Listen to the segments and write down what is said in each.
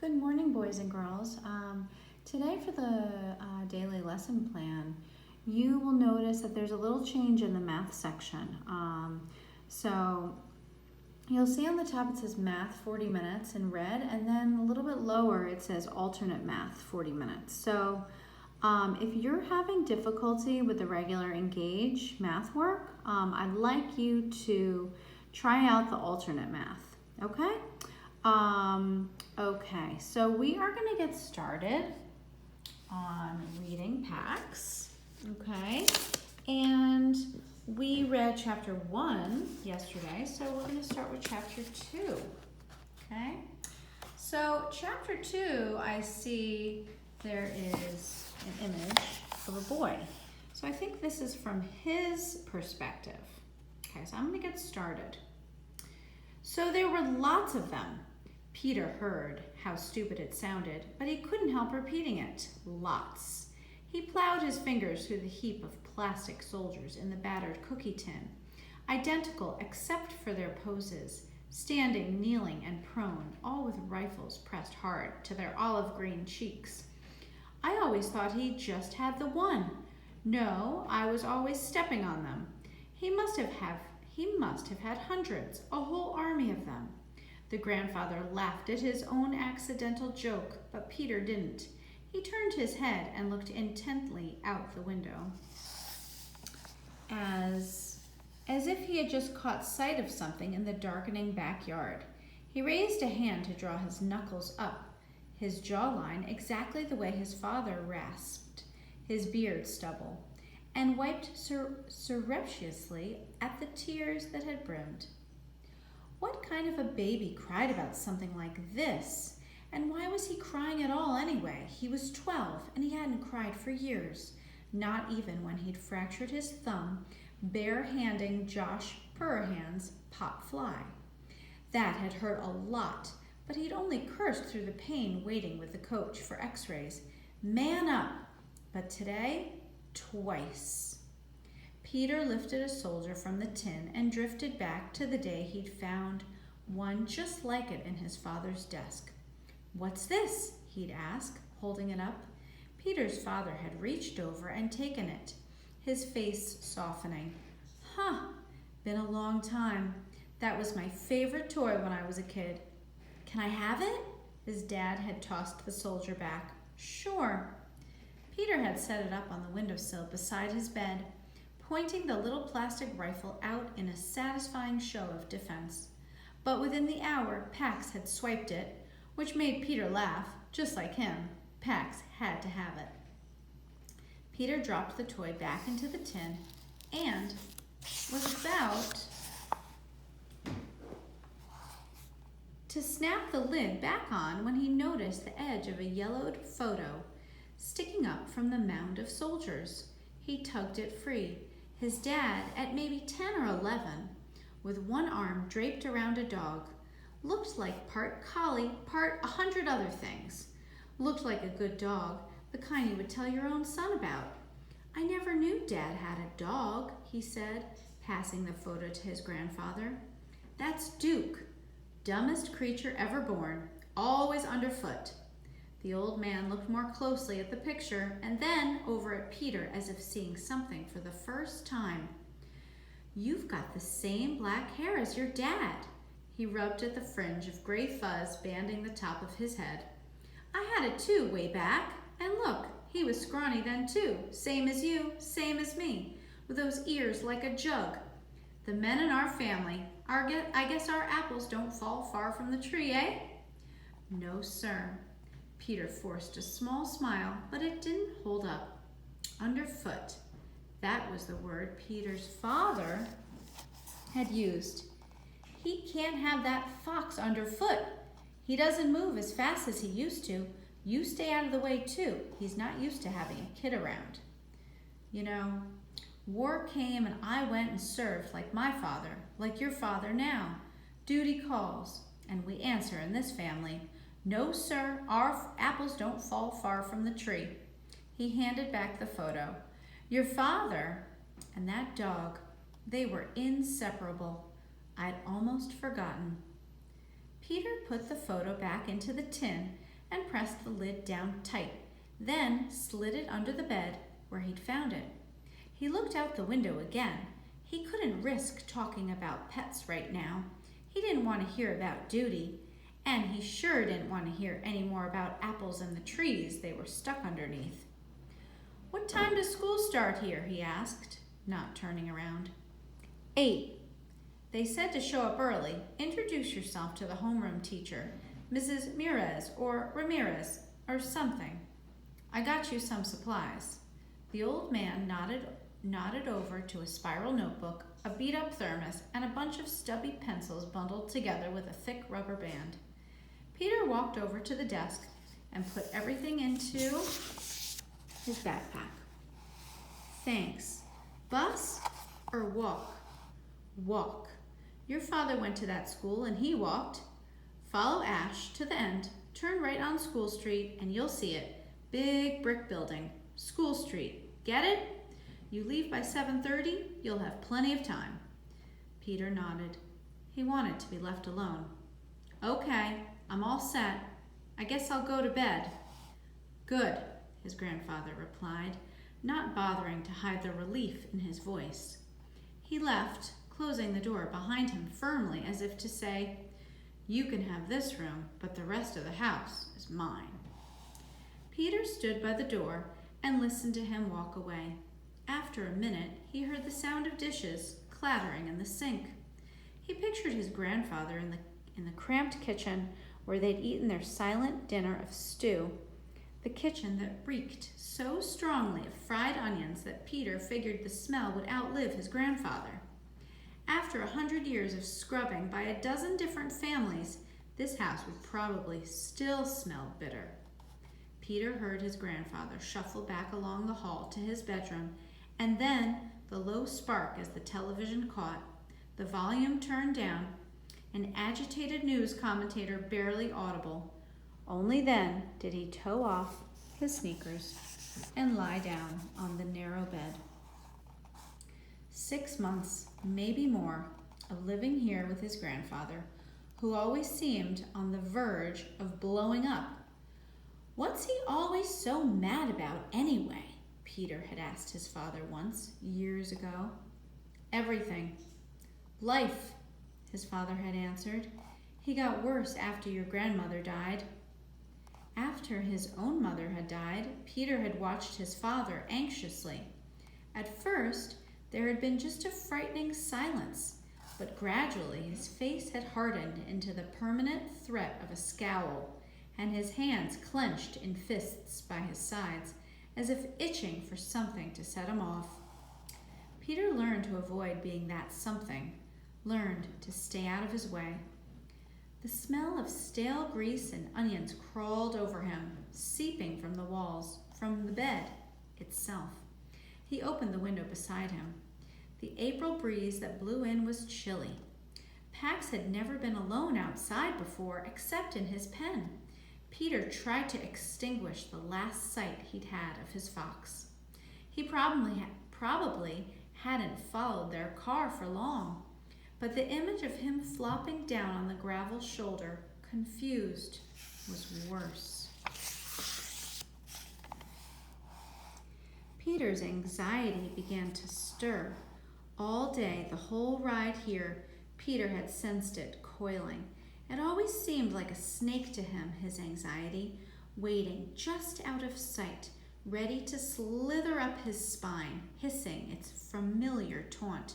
Good morning, boys and girls. Today for the daily lesson plan, you will notice that there's a little change in the math section. So you'll see on the top it says math 40 minutes in red, and then a little bit lower it says alternate math 40 minutes. So if you're having difficulty with the regular Engage math work, I'd like you to try out the alternate math, okay? Okay, so we are going to get started on reading packs, okay? And we read chapter 1 yesterday, so we're going to start with chapter 2, okay? So chapter 2, I see there is an image of a boy. So I think this is from his perspective. Okay, so I'm going to get started. So there were lots of them. Peter heard how stupid it sounded, but he couldn't help repeating it. Lots. He plowed his fingers through the heap of plastic soldiers in the battered cookie tin, identical except for their poses, standing, kneeling, and prone, all with rifles pressed hard to their olive green cheeks. I always thought he just had the one. No, I was always stepping on them. He must have had hundreds, a whole army of them. The grandfather laughed at his own accidental joke, but Peter didn't. He turned his head and looked intently out the window, as if he had just caught sight of something in the darkening backyard. He raised a hand to draw his knuckles up, his jawline exactly the way his father rasped his beard stubble, and wiped surreptitiously at the tears that had brimmed. What kind of a baby cried about something like this? And why was he crying at all anyway? He was 12, and he hadn't cried for years, not even when he'd fractured his thumb bare-handing Josh Purrahan's pop fly. That had hurt a lot, but he'd only cursed through the pain waiting with the coach for x-rays. Man up! But today, twice. Peter lifted a soldier from the tin and drifted back to the day he'd found one just like it in his father's desk. "What's this?" he'd ask, holding it up. Peter's father had reached over and taken it, his face softening. "Huh, been a long time. That was my favorite toy when I was a kid." "Can I have it?" His dad had tossed the soldier back. "Sure." Peter had set it up on the windowsill beside his bed, pointing the little plastic rifle out in a satisfying show of defense. But within the hour, Pax had swiped it, which made Peter laugh. Just like him, Pax had to have it. Peter dropped the toy back into the tin and was about to snap the lid back on when he noticed the edge of a yellowed photo sticking up from the mound of soldiers. He tugged it free. His dad, at maybe 10 or 11, with one arm draped around a dog, looked like part collie, part 100 other things. Looked like a good dog, the kind you would tell your own son about. "I never knew Dad had a dog," he said, passing the photo to his grandfather. "That's Duke, dumbest creature ever born, always underfoot." The old man looked more closely at the picture and then over at Peter as if seeing something for the first time. "You've got the same black hair as your dad." He rubbed at the fringe of gray fuzz banding the top of his head. "I had it too way back. And look, he was scrawny then too. Same as you, same as me, with those ears like a jug. The men in our family, I guess our apples don't fall far from the tree, eh?" "No, sir." Peter forced a small smile, but it didn't hold up. Underfoot. That was the word Peter's father had used. "He can't have that fox underfoot. He doesn't move as fast as he used to. You stay out of the way too. He's not used to having a kid around. You know, war came and I went and served like my father, like your father now. Duty calls, and we answer in this family. No, sir, our apples don't fall far from the tree." He handed back the photo. "Your father and that dog, they were inseparable. I'd almost forgotten." Peter put the photo back into the tin and pressed the lid down tight, then slid it under the bed where he'd found it. He looked out the window again. He couldn't risk talking about pets right now. He didn't want to hear about duty, and he sure didn't want to hear any more about apples and the trees they were stuck underneath. "What time does school start here?" he asked, not turning around. 8. "They said to show up early. Introduce yourself to the homeroom teacher, Mrs. Mirez or Ramirez or something. I got you some supplies." The old man nodded over to a spiral notebook, a beat-up thermos, and a bunch of stubby pencils bundled together with a thick rubber band. Peter walked over to the desk and put everything into his backpack. "Thanks. Bus or walk?" "Walk. Your father went to that school and he walked. Follow Ash to the end, turn right on School Street, and you'll see it. Big brick building. School Street. Get it? You leave by 7:30, you'll have plenty of time." Peter nodded. He wanted to be left alone. "Okay, I'm all set. I guess I'll go to bed." "Good," his grandfather replied, not bothering to hide the relief in his voice. He left, closing the door behind him firmly as if to say, "You can have this room, but the rest of the house is mine." Peter stood by the door and listened to him walk away. After a minute, he heard the sound of dishes clattering in the sink. He pictured his grandfather in the cramped kitchen where they'd eaten their silent dinner of stew, the kitchen that reeked so strongly of fried onions that Peter figured the smell would outlive his grandfather. After 100 years of scrubbing by a dozen different families, this house would probably still smell bitter. Peter heard his grandfather shuffle back along the hall to his bedroom, and then the low spark as the television caught, the volume turned down, an agitated news commentator barely audible. Only then did he toe off his sneakers and lie down on the narrow bed. 6 months, maybe more, of living here with his grandfather, who always seemed on the verge of blowing up. "What's he always so mad about anyway?" Peter had asked his father once, years ago. "Everything. Life," his father had answered. "He got worse after your grandmother died." After his own mother had died, Peter had watched his father anxiously. At first, there had been just a frightening silence, but gradually his face had hardened into the permanent threat of a scowl, and his hands clenched in fists by his sides, as if itching for something to set him off. Peter learned to avoid being that something, learned to stay out of his way. The smell of stale grease and onions crawled over him, seeping from the walls, from the bed itself. He opened the window beside him. The April breeze that blew in was chilly. Pax had never been alone outside before, except in his pen. Peter tried to extinguish the last sight he'd had of his fox. He probably hadn't followed their car for long, but the image of him flopping down on the gravel shoulder, confused, was worse. Peter's anxiety began to stir. All day, the whole ride here, Peter had sensed it coiling. It always seemed like a snake to him, his anxiety, waiting just out of sight, ready to slither up his spine, hissing its familiar taunt.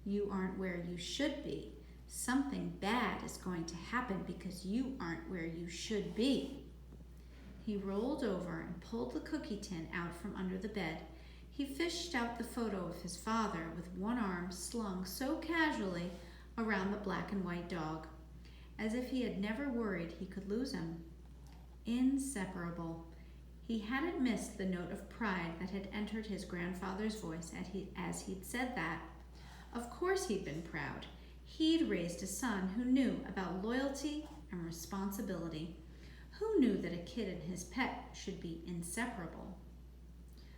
"You aren't where you should be. Something bad is going to happen because you aren't where you should be." He rolled over and pulled the cookie tin out from under the bed. He fished out the photo of his father with one arm slung so casually around the black and white dog, as if he had never worried he could lose him. Inseparable. He hadn't missed the note of pride that had entered his grandfather's voice as he'd said that. Of course he'd been proud. He'd raised a son who knew about loyalty and responsibility. Who knew that a kid and his pet should be inseparable?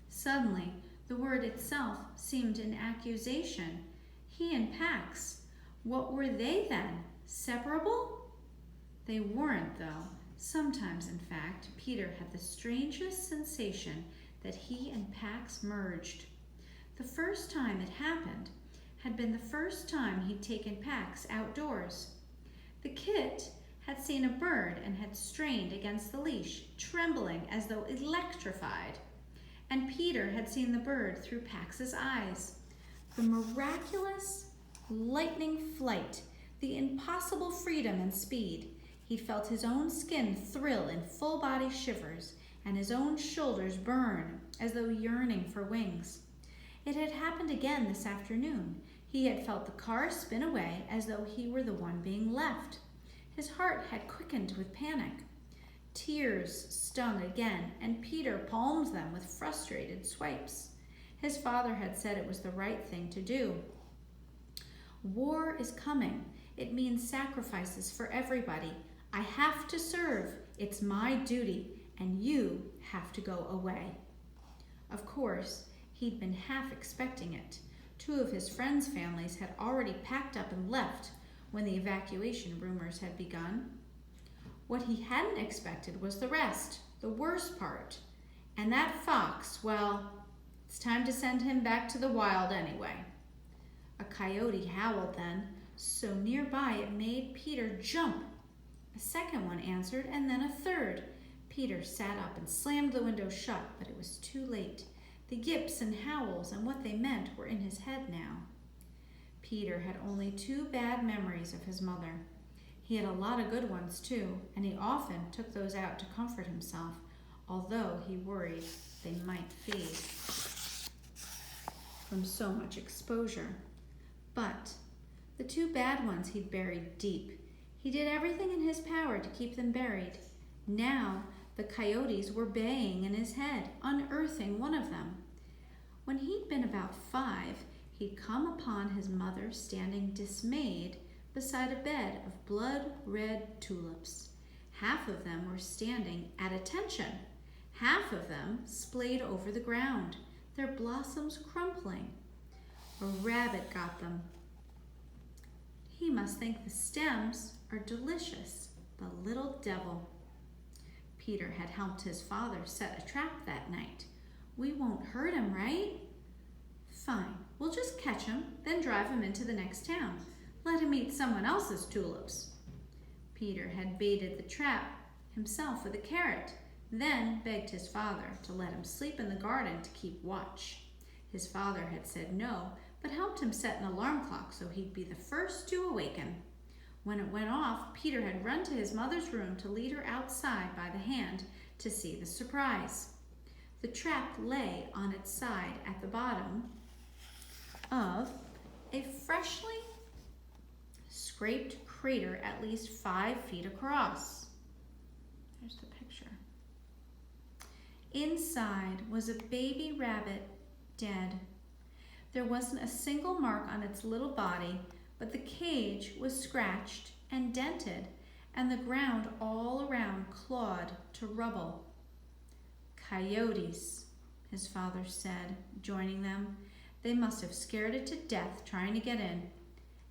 Suddenly, the word itself seemed an accusation. He and Pax, what were they then? Separable? They weren't, though. Sometimes, in fact, Peter had the strangest sensation that he and Pax merged. The first time it happened had been the first time he'd taken Pax outdoors. The kit had seen a bird and had strained against the leash, trembling as though electrified. And Peter had seen the bird through Pax's eyes. The miraculous lightning flight, the impossible freedom and speed. He'd felt his own skin thrill in full body shivers and his own shoulders burn as though yearning for wings. It had happened again this afternoon. He had felt the car spin away as though he were the one being left. His heart had quickened with panic. Tears stung again, and Peter palmed them with frustrated swipes. His father had said it was the right thing to do. War is coming. It means sacrifices for everybody. I have to serve. It's my duty, and you have to go away. Of course, he'd been half expecting it. 2 of his friends' families had already packed up and left when the evacuation rumors had begun. What he hadn't expected was the rest, the worst part. And that fox, well, it's time to send him back to the wild anyway. A coyote howled then, so nearby it made Peter jump. A second one answered, and then a third. Peter sat up and slammed the window shut, but it was too late. The yips and howls and what they meant were in his head now. Peter had only 2 bad memories of his mother. He had a lot of good ones too, and he often took those out to comfort himself, although he worried they might fade from so much exposure. But the 2 bad ones he'd buried deep. He did everything in his power to keep them buried. Now the coyotes were baying in his head, unearthing one of them. When he'd been about 5, he'd come upon his mother standing dismayed beside a bed of blood-red tulips. Half of them were standing at attention. Half of them splayed over the ground, their blossoms crumpling. A rabbit got them. He must think the stems are delicious, the little devil. Peter had helped his father set a trap that night. We won't hurt him, right? Fine, we'll just catch him, then drive him into the next town. Let him eat someone else's tulips. Peter had baited the trap himself with a carrot, then begged his father to let him sleep in the garden to keep watch. His father had said no, but helped him set an alarm clock so he'd be the first to awaken. When it went off, Peter had run to his mother's room to lead her outside by the hand to see the surprise. The trap lay on its side at the bottom of a freshly scraped crater at least 5 feet across. There's the picture. Inside was a baby rabbit, dead. There wasn't a single mark on its little body, but the cage was scratched and dented, and the ground all around clawed to rubble. Coyotes, his father said, joining them. They must have scared it to death trying to get in,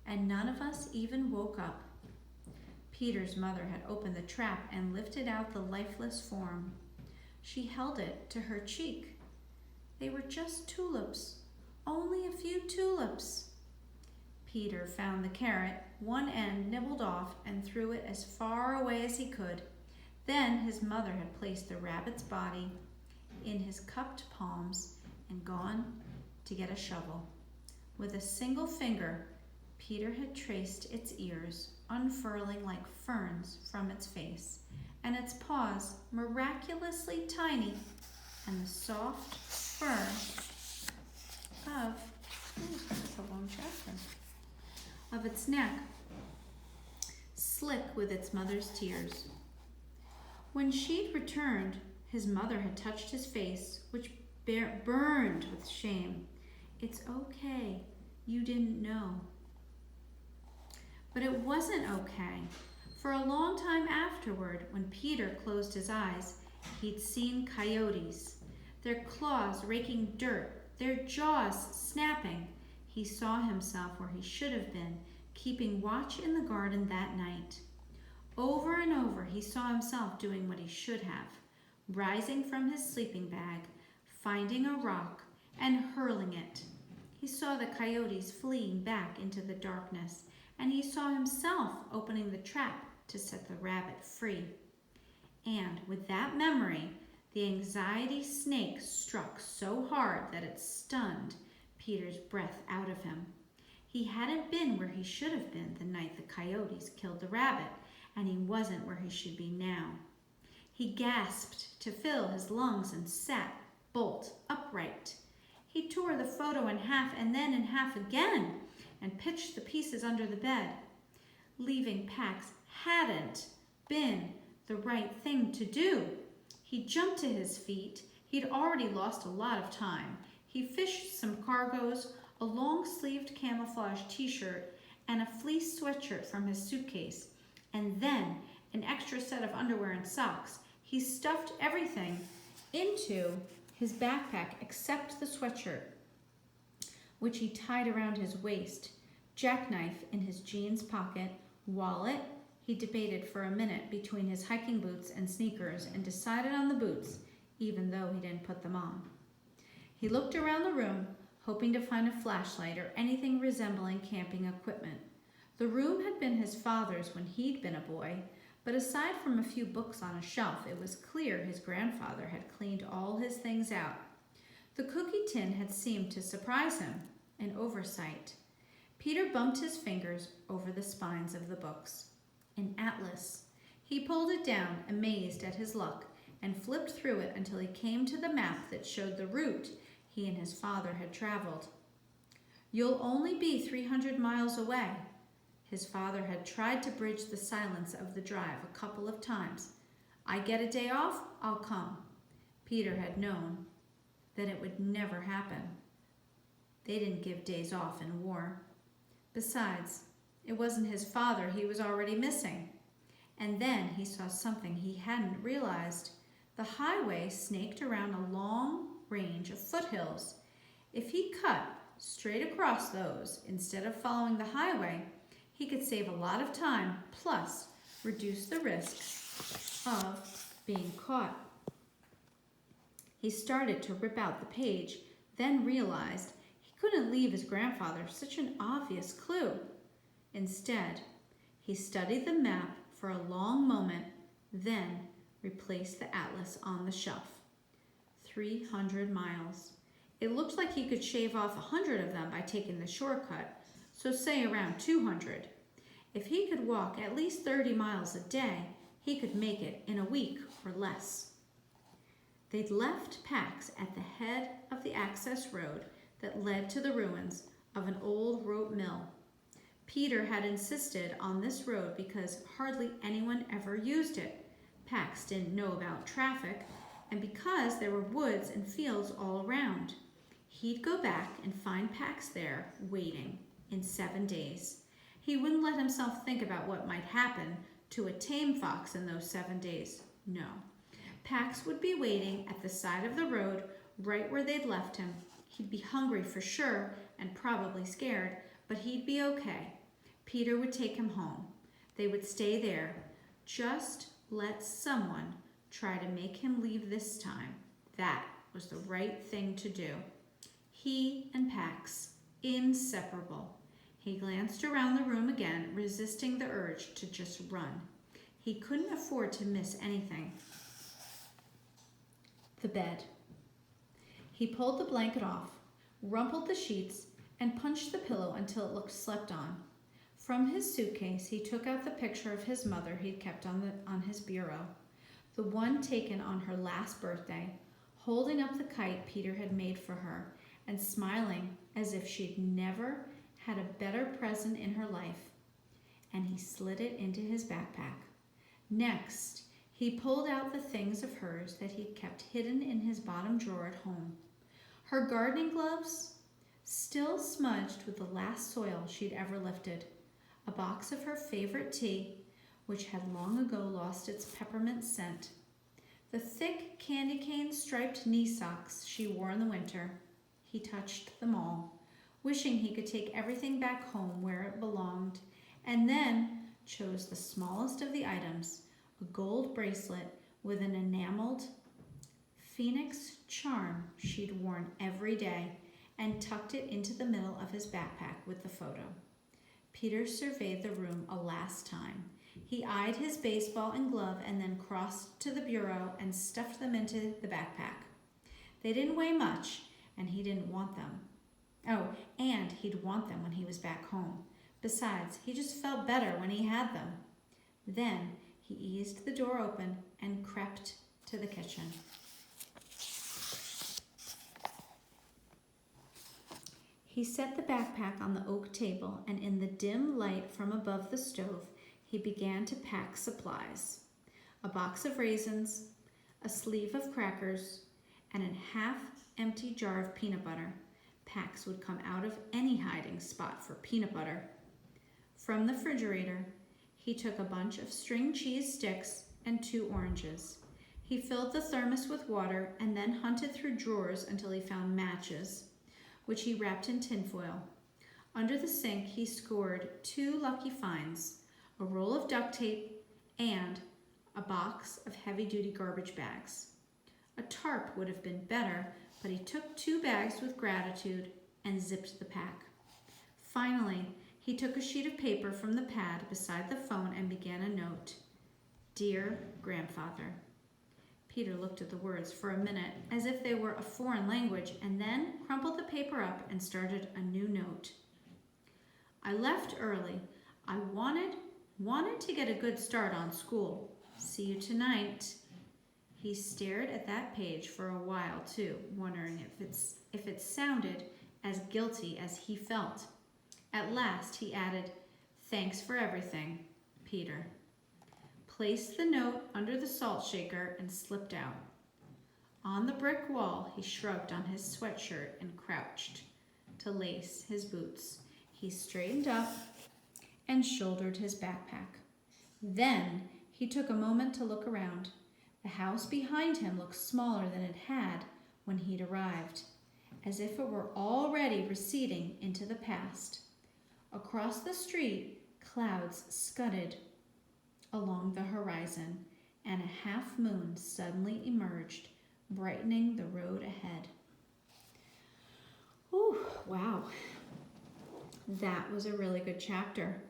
and none of us even woke up. Peter's mother had opened the trap and lifted out the lifeless form. She held it to her cheek. They were just tulips, only a few tulips. Peter found the carrot, one end nibbled off, and threw it as far away as he could. Then his mother had placed the rabbit's body in his cupped palms and gone to get a shovel. With a single finger, Peter had traced its ears, unfurling like ferns from its face, and its paws miraculously tiny, and the soft fur of that's a long chapter, of its neck, slick with its mother's tears. When she'd returned, his mother had touched his face, which burned with shame. It's okay, you didn't know. But it wasn't okay. For a long time afterward, when Peter closed his eyes, he'd seen coyotes, their claws raking dirt, their jaws snapping. He saw himself where he should have been, keeping watch in the garden that night. Over and over, he saw himself doing what he should have, rising from his sleeping bag, finding a rock, and hurling it. He saw the coyotes fleeing back into the darkness, and he saw himself opening the trap to set the rabbit free. And with that memory, the anxiety snake struck so hard that it stunned Peter's breath out of him. He hadn't been where he should have been the night the coyotes killed the rabbit, and he wasn't where he should be now. He gasped to fill his lungs and sat bolt upright. He tore the photo in half and then in half again and pitched the pieces under the bed. Leaving Pax hadn't been the right thing to do. He jumped to his feet. He'd already lost a lot of time. He fished some cargoes, a long-sleeved camouflage t-shirt, and a fleece sweatshirt from his suitcase, and then an extra set of underwear and socks. He stuffed everything into his backpack except the sweatshirt, which he tied around his waist, jackknife in his jeans pocket, wallet. He debated for a minute between his hiking boots and sneakers and decided on the boots, even though he didn't put them on. He looked around the room, hoping to find a flashlight or anything resembling camping equipment. The room had been his father's when he'd been a boy, but aside from a few books on a shelf, it was clear his grandfather had cleaned all his things out. The cookie tin had seemed to surprise him, an oversight. Peter bumped his fingers over the spines of the books. An atlas. He pulled it down, amazed at his luck, and flipped through it until he came to the map that showed the route he and his father had traveled. "You'll only be 300 miles away." His father had tried to bridge the silence of the drive a couple of times. "I get a day off, I'll come." Peter had known that it would never happen. They didn't give days off in war. Besides, it wasn't his father he was already missing. And then he saw something he hadn't realized. The highway snaked around a long range of foothills. If he cut straight across those instead of following the highway, he could save a lot of time, plus reduce the risk of being caught. He started to rip out the page, then realized he couldn't leave his grandfather such an obvious clue. Instead, he studied the map for a long moment, then replaced the atlas on the shelf. 300 miles. It looked like he could shave off 100 of them by taking the shortcut, so say around 200. If he could walk at least 30 miles a day, he could make it in a week or less. They'd left Pax at the head of the access road that led to the ruins of an old rope mill. Peter had insisted on this road because hardly anyone ever used it. Pax didn't know about traffic, and because there were woods and fields all around. He'd go back and find Pax there, waiting, in 7 days. He wouldn't let himself think about what might happen to a tame fox in those 7 days. No. Pax would be waiting at the side of the road, right where they'd left him. He'd be hungry for sure, and probably scared, but he'd be okay. Peter would take him home. They would stay there. Just let someone try to make him leave this time. That was the right thing to do. He and Pax, inseparable. He glanced around the room again, resisting the urge to just run. He couldn't afford to miss anything. The bed. He pulled the blanket off, rumpled the sheets, and punched the pillow until it looked slept on. From his suitcase, he took out the picture of his mother he'd kept on his bureau, the one taken on her last birthday, holding up the kite Peter had made for her and smiling as if she'd never had a better present in her life. And he slid it into his backpack. Next, he pulled out the things of hers that he'd kept hidden in his bottom drawer at home. Her gardening gloves, still smudged with the last soil she'd ever lifted. A box of her favorite tea, which had long ago lost its peppermint scent. The thick candy cane striped knee socks she wore in the winter. He touched them all, wishing he could take everything back home where it belonged, and then chose the smallest of the items, a gold bracelet with an enameled phoenix charm she'd worn every day, and tucked it into the middle of his backpack with the photo. Peter surveyed the room a last time. He eyed his baseball and glove and then crossed to the bureau and stuffed them into the backpack. They didn't weigh much, and he didn't want them. Oh, and he'd want them when he was back home. Besides, he just felt better when he had them. Then he eased the door open and crept to the kitchen. He set the backpack on the oak table, and in the dim light from above the stove, he began to pack supplies. A box of raisins, a sleeve of crackers, and a half-empty jar of peanut butter. Pax would come out of any hiding spot for peanut butter. From the refrigerator, he took a bunch of string cheese sticks and 2 oranges. He filled the thermos with water and then hunted through drawers until he found matches, which he wrapped in tinfoil. Under the sink, he scored 2 lucky finds, a roll of duct tape and a box of heavy-duty garbage bags. A tarp would have been better, but he took 2 bags with gratitude and zipped the pack. Finally, he took a sheet of paper from the pad beside the phone and began a note. Dear Grandfather. Peter looked at the words for a minute as if they were a foreign language, and then crumpled the paper up and started a new note. I left early. I wanted to get a good start on school. See you tonight. He stared at that page for a while too, wondering if it sounded as guilty as he felt. At last he added, Thanks for everything, Peter. Placed the note under the salt shaker and slipped out. On the brick wall, he shrugged on his sweatshirt and crouched to lace his boots. He straightened up and shouldered his backpack. Then he took a moment to look around. The house behind him looked smaller than it had when he'd arrived, as if it were already receding into the past. Across the street, clouds scudded along the horizon, and a half moon suddenly emerged, brightening the road ahead. Ooh, wow. That was a really good chapter.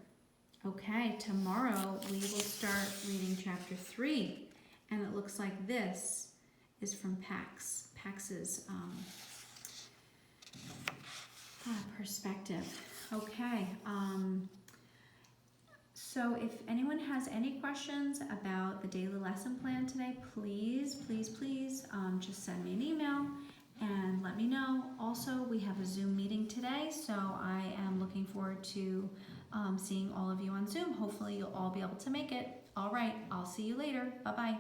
Okay, tomorrow we will start reading chapter 3, and it looks like this is from Pax's perspective. Okay, so if anyone has any questions about the daily lesson plan today, please just send me an email and let me know. Also, we have a Zoom meeting today, so I am looking forward to seeing all of you on Zoom. Hopefully you'll all be able to make it. All right, I'll see you later. Bye-bye.